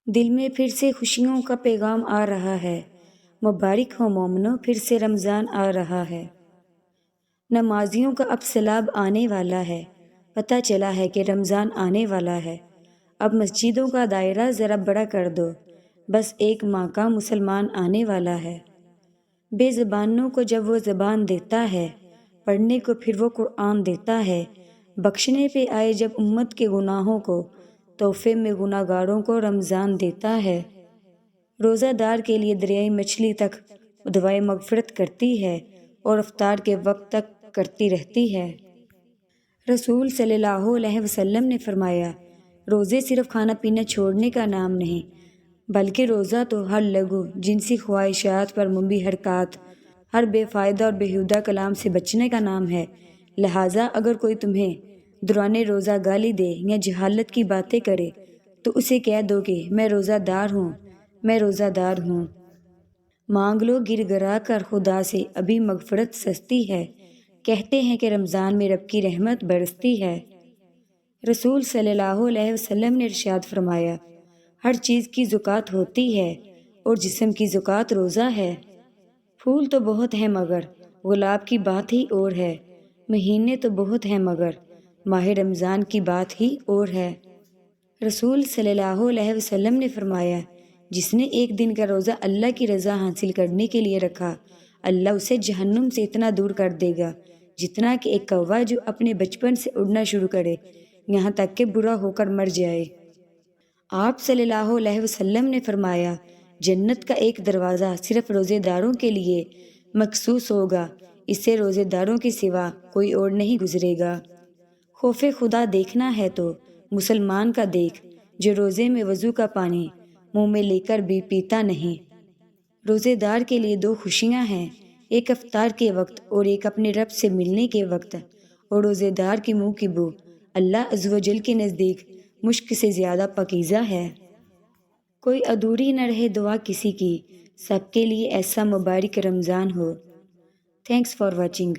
دل میں پھر سے خوشیوں کا پیغام آ رہا ہے، مبارک ہو مومنو، پھر سے رمضان آ رہا ہے۔ نمازیوں کا اب سیلاب آنے والا ہے، پتہ چلا ہے کہ رمضان آنے والا ہے۔ اب مسجدوں کا دائرہ ذرا بڑا کر دو، بس ایک ماہ کا مسلمان آنے والا ہے۔ بے زبانوں کو جب وہ زبان دیتا ہے، پڑھنے کو پھر وہ قرآن دیتا ہے، بخشنے پہ آئے جب امت کے گناہوں کو، تحفے میں گناہ گاروں کو رمضان دیتا ہے۔ روزہ دار کے لیے دریائے مچھلی تک دعائے مغفرت کرتی ہے اور افطار کے وقت تک کرتی رہتی ہے۔ رسول صلی اللہ علیہ وسلم نے فرمایا، روزے صرف کھانا پینا چھوڑنے کا نام نہیں، بلکہ روزہ تو ہر لغو جنسی خواہشات پر مبنی حرکات، ہر بے فائدہ اور بیہودہ کلام سے بچنے کا نام ہے۔ لہٰذا اگر کوئی تمہیں دوران روزہ گالی دے یا جہالت کی باتیں کرے تو اسے کہہ دو کہ میں روزہ دار ہوں، میں روزہ دار ہوں۔ مانگ لو گر گرا کر خدا سے، ابھی مغفرت سستی ہے، کہتے ہیں کہ رمضان میں رب کی رحمت برستی ہے۔ رسول صلی اللہ علیہ وسلم نے ارشاد فرمایا، ہر چیز کی زکوٰۃ ہوتی ہے اور جسم کی زکوٰۃ روزہ ہے۔ پھول تو بہت ہیں مگر گلاب کی بات ہی اور ہے، مہینے تو بہت ہیں مگر ماہ رمضان کی بات ہی اور ہے۔ رسول صلی اللہ علیہ وسلم نے فرمایا، جس نے ایک دن کا روزہ اللہ کی رضا حاصل کرنے کے لیے رکھا، اللہ اسے جہنم سے اتنا دور کر دے گا جتنا کہ ایک کوا جو اپنے بچپن سے اڑنا شروع کرے یہاں تک کہ برا ہو کر مر جائے۔ آپ صلی اللہ علیہ وسلم نے فرمایا، جنت کا ایک دروازہ صرف روزے داروں کے لیے مخصوص ہوگا، اس سے روزے داروں کے سوا کوئی اور نہیں گزرے گا۔ خوف خدا دیکھنا ہے تو مسلمان کا دیکھ، جو روزے میں وضو کا پانی منہ میں لے کر بھی پیتا نہیں۔ روزے دار کے لیے دو خوشیاں ہیں، ایک افطار کے وقت اور ایک اپنے رب سے ملنے کے وقت، اور روزے دار کے منہ کی بو اللہ عز و جل کے نزدیک مشک سے زیادہ پاکیزہ ہے۔ کوئی ادھوری نہ رہے دعا کسی کی، سب کے لیے ایسا مبارک رمضان ہو۔ Thanks for watching.